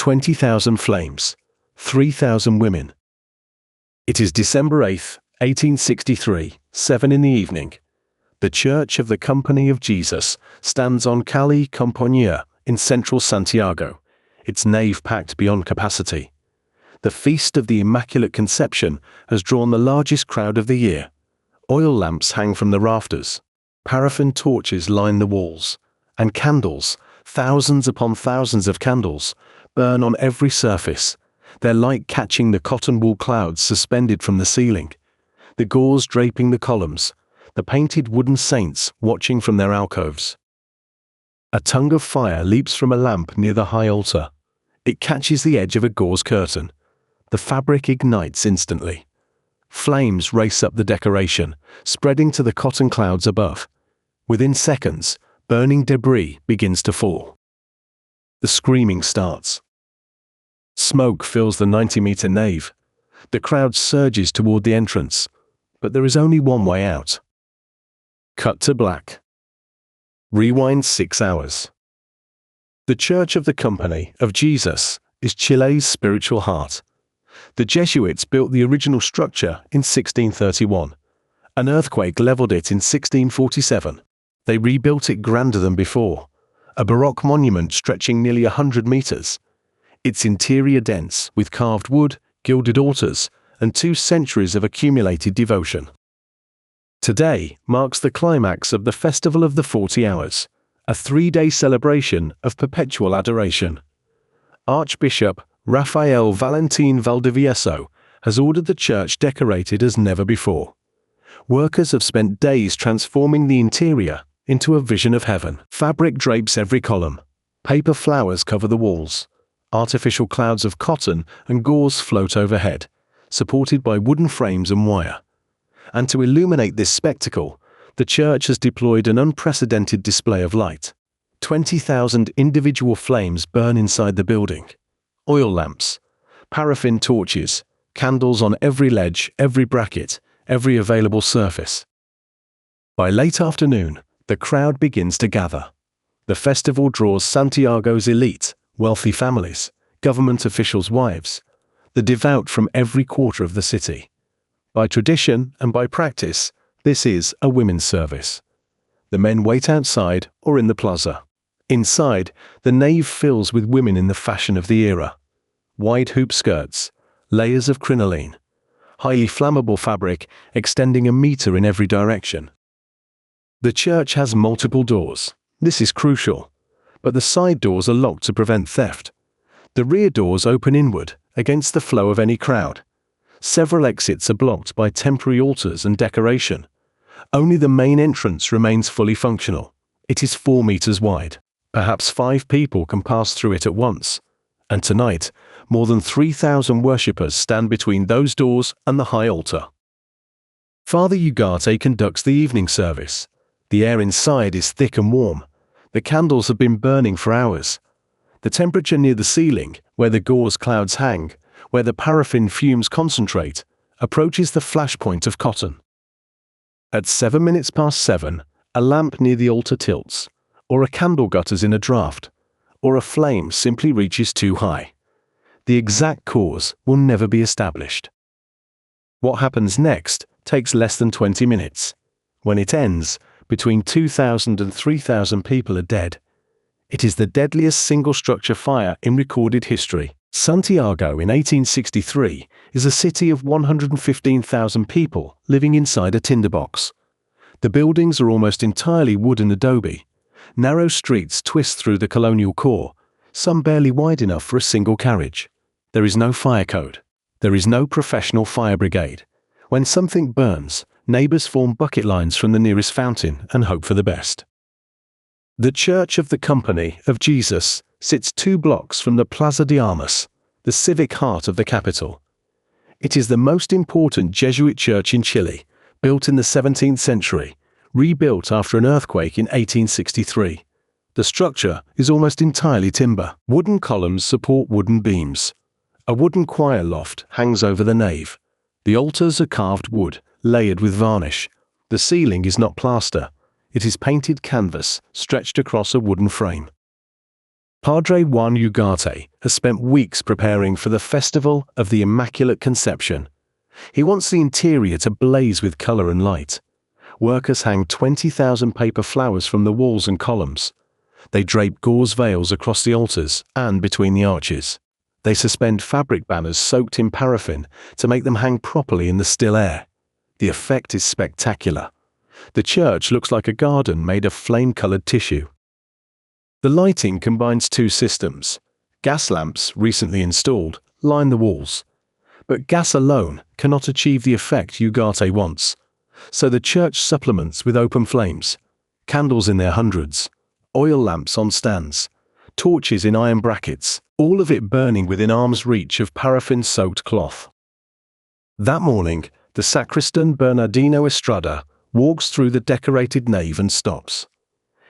20,000 flames, 3,000 women. It is December 8th, 1863, 7 in the evening. The Church of the Company of Jesus stands on Calle Compañía in central Santiago, its nave packed beyond capacity. The Feast of the Immaculate Conception has drawn the largest crowd of the year. Oil lamps hang from the rafters, paraffin torches line the walls, and candles, thousands upon thousands of candles, burn on every surface, their light catching the cotton wool clouds suspended from the ceiling, the gauze draping the columns, the painted wooden saints watching from their alcoves. A tongue of fire leaps from a lamp near the high altar. It catches the edge of a gauze curtain. The fabric ignites instantly. Flames race up the decoration, spreading to the cotton clouds above. Within seconds, burning debris begins to fall. The screaming starts. Smoke fills the 90-meter nave. The crowd surges toward the entrance, but there is only one way out. Cut to black. Rewind 6 hours. The Church of the Company of Jesus is Chile's spiritual heart. The Jesuits built the original structure in 1631. An earthquake leveled it in 1647. They rebuilt it grander than before, a Baroque monument stretching nearly 100 meters. Its interior dense with carved wood, gilded altars, and 2 centuries of accumulated devotion. Today marks the climax of the Festival of the 40 Hours, a 3-day celebration of perpetual adoration. Archbishop Rafael Valentin Valdivieso has ordered the church decorated as never before. Workers have spent days transforming the interior into a vision of heaven. Fabric drapes every column. Paper flowers cover the walls. Artificial clouds of cotton and gauze float overhead, supported by wooden frames and wire. And to illuminate this spectacle, the church has deployed an unprecedented display of light. 20,000 individual flames burn inside the building. Oil lamps, paraffin torches, candles on every ledge, every bracket, every available surface. By late afternoon, the crowd begins to gather. The festival draws Santiago's elite, wealthy families, government officials' wives, the devout from every quarter of the city. By tradition and by practice, this is a women's service. The men wait outside or in the plaza. Inside, the nave fills with women in the fashion of the era. Wide hoop skirts, layers of crinoline, highly flammable fabric extending 1 meter in every direction. The church has multiple doors. This is crucial, but the side doors are locked to prevent theft. The rear doors open inward, against the flow of any crowd. Several exits are blocked by temporary altars and decoration. Only the main entrance remains fully functional. It is 4 meters wide. Perhaps 5 people can pass through it at once. And tonight, more than 3,000 worshippers stand between those doors and the high altar. Father Ugarte conducts the evening service. The air inside is thick and warm. The candles have been burning for hours. The temperature near the ceiling, where the gauze clouds hang, where the paraffin fumes concentrate, approaches the flash point of cotton. At 7 minutes past 7, a lamp near the altar tilts, or a candle gutters in a draft, or a flame simply reaches too high. The exact cause will never be established. What happens next takes less than 20 minutes. When it ends, between 2,000 and 3,000 people are dead. It is the deadliest single-structure fire in recorded history. Santiago in 1863 is a city of 115,000 people living inside a tinderbox. The buildings are almost entirely wood and adobe. Narrow streets twist through the colonial core, some barely wide enough for a single carriage. There is no fire code. There is no professional fire brigade. When something burns, neighbors form bucket lines from the nearest fountain and hope for the best. The Church of the Company of Jesus sits 2 blocks from the Plaza de Armas, the civic heart of the capital. It is the most important Jesuit church in Chile, built in the 17th century, rebuilt after an earthquake in 1863. The structure is almost entirely timber. Wooden columns support wooden beams. A wooden choir loft hangs over the nave. The altars are carved wood, layered with varnish. The ceiling is not plaster. It is painted canvas stretched across a wooden frame. Padre Juan Ugarte has spent weeks preparing for the festival of the Immaculate Conception. He wants the interior to blaze with color and light. Workers hang 20,000 paper flowers from the walls and columns. They drape gauze veils across the altars and between the arches. They suspend fabric banners soaked in paraffin to make them hang properly in the still air. The effect is spectacular. The church looks like a garden made of flame-colored tissue. The lighting combines two systems. Gas lamps, recently installed, line the walls. But gas alone cannot achieve the effect Ugarte wants. So the church supplements with open flames, candles in their hundreds, oil lamps on stands, torches in iron brackets, all of it burning within arm's reach of paraffin-soaked cloth. That morning, the sacristan Bernardino Estrada walks through the decorated nave and stops.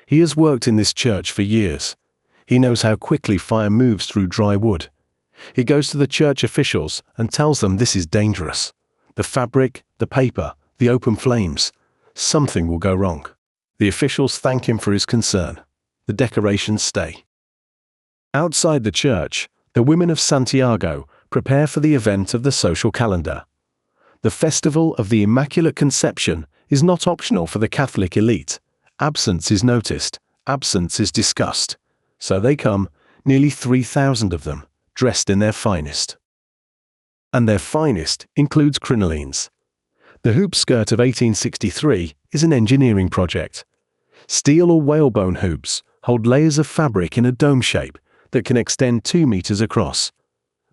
He has worked in this church for years. He knows how quickly fire moves through dry wood. He goes to the church officials and tells them this is dangerous. The fabric, the paper, the open flames. Something will go wrong. The officials thank him for his concern. The decorations stay. Outside the church, the women of Santiago prepare for the event of the social calendar. The festival of the Immaculate Conception is not optional for the Catholic elite. Absence is noticed, absence is discussed. So they come, nearly 3,000 of them, dressed in their finest. And their finest includes crinolines. The hoop skirt of 1863 is an engineering project. Steel or whalebone hoops hold layers of fabric in a dome shape that can extend 2 meters across.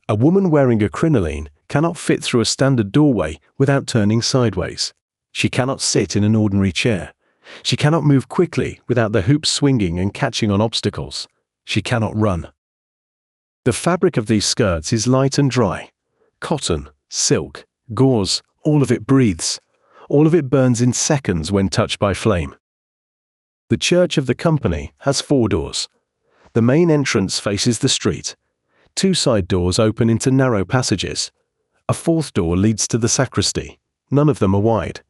A woman wearing a crinoline cannot fit through a standard doorway without turning sideways. She cannot sit in an ordinary chair. She cannot move quickly without the hoops swinging and catching on obstacles. She cannot run. The fabric of these skirts is light and dry. Cotton, silk, gauze, all of it breathes. All of it burns in seconds when touched by flame. The church of the company has 4 doors. The main entrance faces the street. 2 side doors open into narrow passages. A 4th door leads to the sacristy. None of them are wide.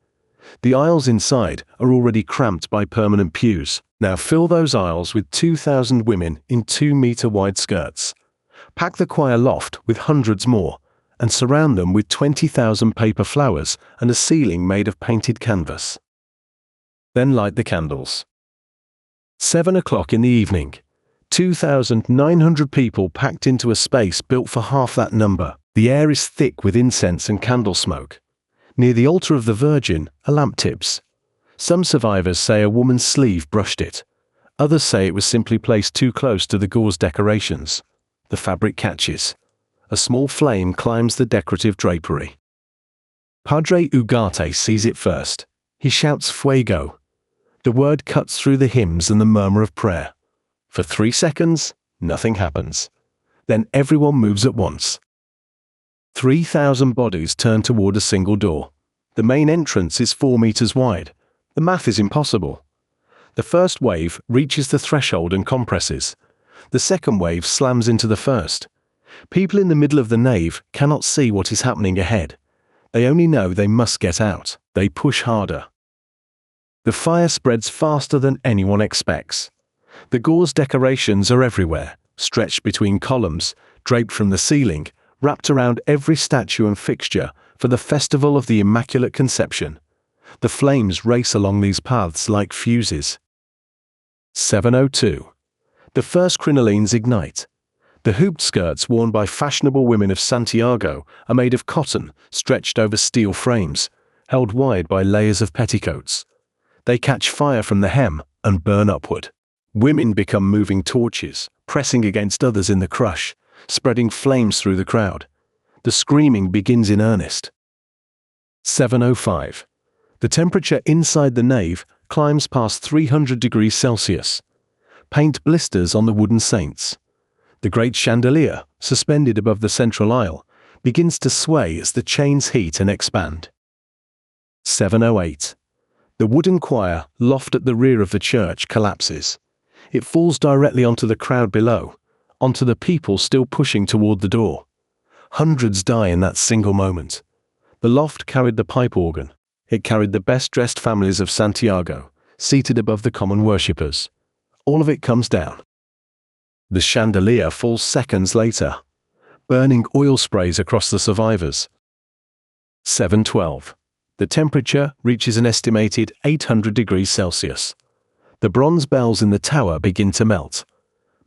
The aisles inside are already cramped by permanent pews. Now fill those aisles with 2,000 women in 2-meter wide skirts. Pack the choir loft with hundreds more, and surround them with 20,000 paper flowers and a ceiling made of painted canvas. Then light the candles. 7 o'clock in the evening. 2,900 people packed into a space built for half that number. The air is thick with incense and candle smoke. Near the altar of the Virgin are lamp tips. Some survivors say a woman's sleeve brushed it. Others say it was simply placed too close to the gauze decorations. The fabric catches. A small flame climbs the decorative drapery. Padre Ugarte sees it first. He shouts "Fuego." The word cuts through the hymns and the murmur of prayer. For 3 seconds, nothing happens. Then everyone moves at once. 3,000 bodies turn toward a single door. The main entrance is 4 meters wide. The math is impossible. The first wave reaches the threshold and compresses. The second wave slams into the first. People in the middle of the nave cannot see what is happening ahead. They only know they must get out. They push harder. The fire spreads faster than anyone expects. The gauze decorations are everywhere, stretched between columns, draped from the ceiling, wrapped around every statue and fixture for the festival of the Immaculate Conception. The flames race along these paths like fuses. 7:02. The first crinolines ignite. The hooped skirts worn by fashionable women of Santiago are made of cotton stretched over steel frames, held wide by layers of petticoats. They catch fire from the hem and burn upward. Women become moving torches, pressing against others in the crush, spreading flames through the crowd. The screaming begins in earnest. 7:05. The temperature inside the nave climbs past 300 degrees Celsius. Paint blisters on the wooden saints. The great chandelier, suspended above the central aisle, begins to sway as the chains heat and expand. 7:08. The wooden choir, loft at the rear of the church, collapses. It falls directly onto the crowd below, onto the people still pushing toward the door. Hundreds die in that single moment. The loft carried the pipe organ. It carried the best-dressed families of Santiago, seated above the common worshippers. All of it comes down. The chandelier falls seconds later, burning oil sprays across the survivors. 7:12. The temperature reaches an estimated 800 degrees Celsius. The bronze bells in the tower begin to melt.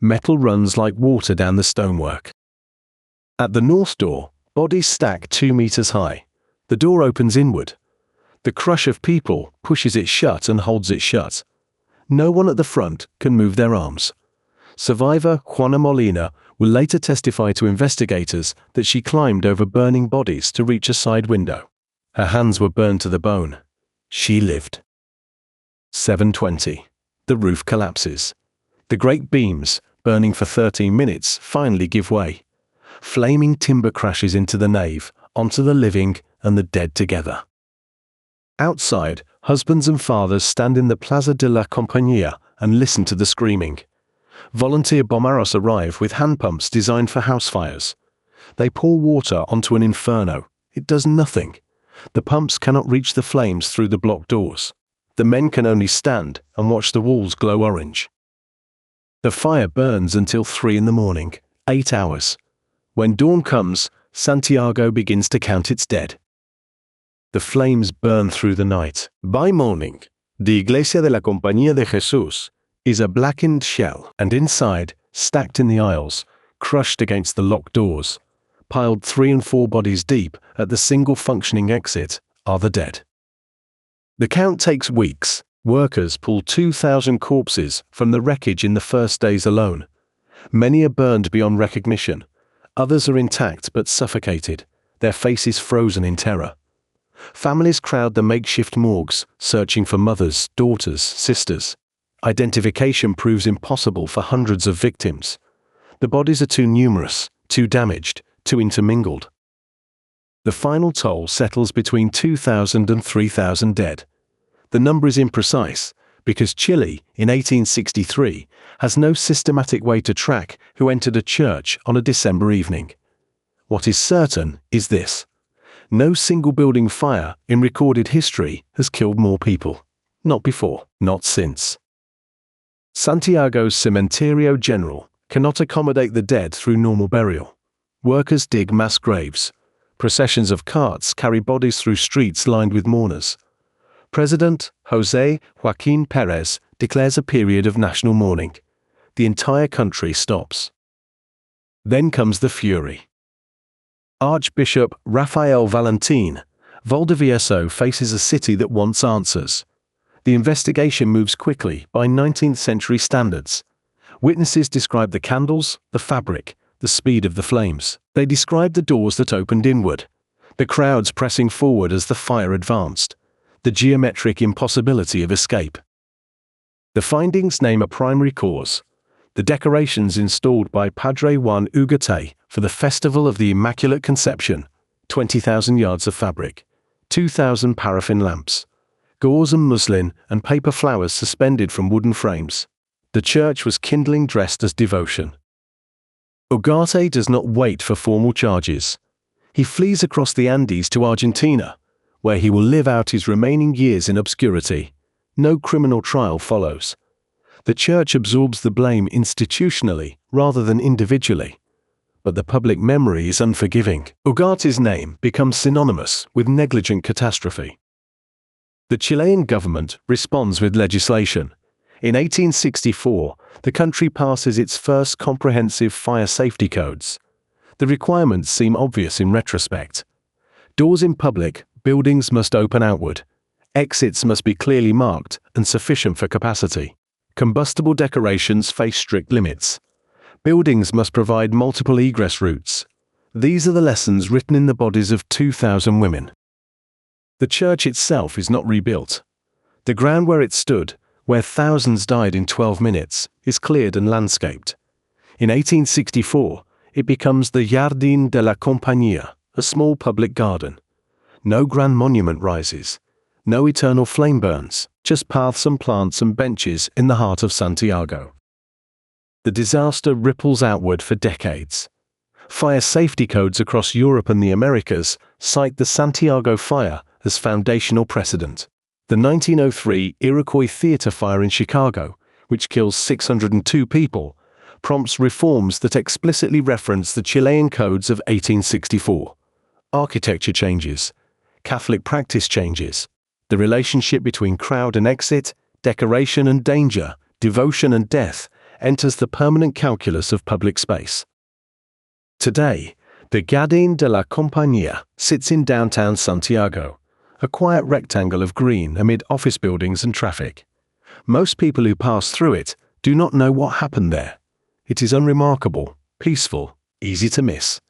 Metal runs like water down the stonework. At the north door, bodies stack 2 meters high. The door opens inward. The crush of people pushes it shut and holds it shut. No one at the front can move their arms. Survivor Juana Molina will later testify to investigators that she climbed over burning bodies to reach a side window. Her hands were burned to the bone. She lived. 7:20. The roof collapses. The great beams, burning for 13 minutes, finally give way. Flaming timber crashes into the nave, onto the living and the dead together. Outside, husbands and fathers stand in the Plaza de la Compañía and listen to the screaming. Volunteer bomberos arrive with hand pumps designed for house fires. They pour water onto an inferno. It does nothing. The pumps cannot reach the flames through the blocked doors. The men can only stand and watch the walls glow orange. The fire burns until 3 in the morning, 8 hours. When dawn comes, Santiago begins to count its dead. The flames burn through the night. By morning, the Iglesia de la Compañía de Jesús is a blackened shell, and inside, stacked in the aisles, crushed against the locked doors, piled 3 and 4 bodies deep at the single functioning exit, are the dead. The count takes weeks. Workers pull 2,000 corpses from the wreckage in the first days alone. Many are burned beyond recognition. Others are intact but suffocated, their faces frozen in terror. Families crowd the makeshift morgues, searching for mothers, daughters, sisters. Identification proves impossible for hundreds of victims. The bodies are too numerous, too damaged, too intermingled. The final toll settles between 2,000 and 3,000 dead. The number is imprecise, because Chile, in 1863, has no systematic way to track who entered a church on a December evening. What is certain is this: no single building fire in recorded history has killed more people. Not before, not since. Santiago's Cementerio General cannot accommodate the dead through normal burial. Workers dig mass graves. Processions of carts carry bodies through streets lined with mourners. President José Joaquín Pérez declares a period of national mourning. The entire country stops. Then comes the fury. Archbishop Rafael Valentín Valdivieso faces a city that wants answers. The investigation moves quickly by 19th century standards. Witnesses describe the candles, the fabric, the speed of the flames. They describe the doors that opened inward, the crowds pressing forward as the fire advanced, the geometric impossibility of escape. The findings name a primary cause: the decorations installed by Padre Juan Ugarte for the Festival of the Immaculate Conception, 20,000 yards of fabric, 2,000 paraffin lamps, gauze and muslin and paper flowers suspended from wooden frames. The church was kindling dressed as devotion. Ugarte does not wait for formal charges. He flees across the Andes to Argentina, where he will live out his remaining years in obscurity. No criminal trial follows. The church absorbs the blame institutionally rather than individually. But the public memory is unforgiving. Ugarte's name becomes synonymous with negligent catastrophe. The Chilean government responds with legislation. In 1864, the country passes its first comprehensive fire safety codes. The requirements seem obvious in retrospect. Doors in public buildings must open outward. Exits must be clearly marked and sufficient for capacity. Combustible decorations face strict limits. Buildings must provide multiple egress routes. These are the lessons written in the bodies of 2,000 women. The church itself is not rebuilt. The ground where it stood, where thousands died in 12 minutes, is cleared and landscaped. In 1864, it becomes the Jardín de la Compañía, a small public garden. No grand monument rises. No eternal flame burns, just paths and plants and benches in the heart of Santiago. The disaster ripples outward for decades. Fire safety codes across Europe and the Americas cite the Santiago fire as foundational precedent. The 1903 Iroquois Theater fire in Chicago, which kills 602 people, prompts reforms that explicitly reference the Chilean codes of 1864. Architecture changes, Catholic practice changes, the relationship between crowd and exit, decoration and danger, devotion and death enters the permanent calculus of public space. Today, the Jardín de la Compañía sits in downtown Santiago, a quiet rectangle of green amid office buildings and traffic. Most people who pass through it do not know what happened there. It is unremarkable, peaceful, easy to miss.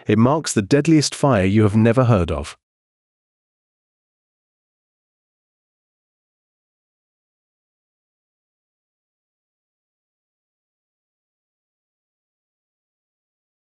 It marks the deadliest fire you have never heard of.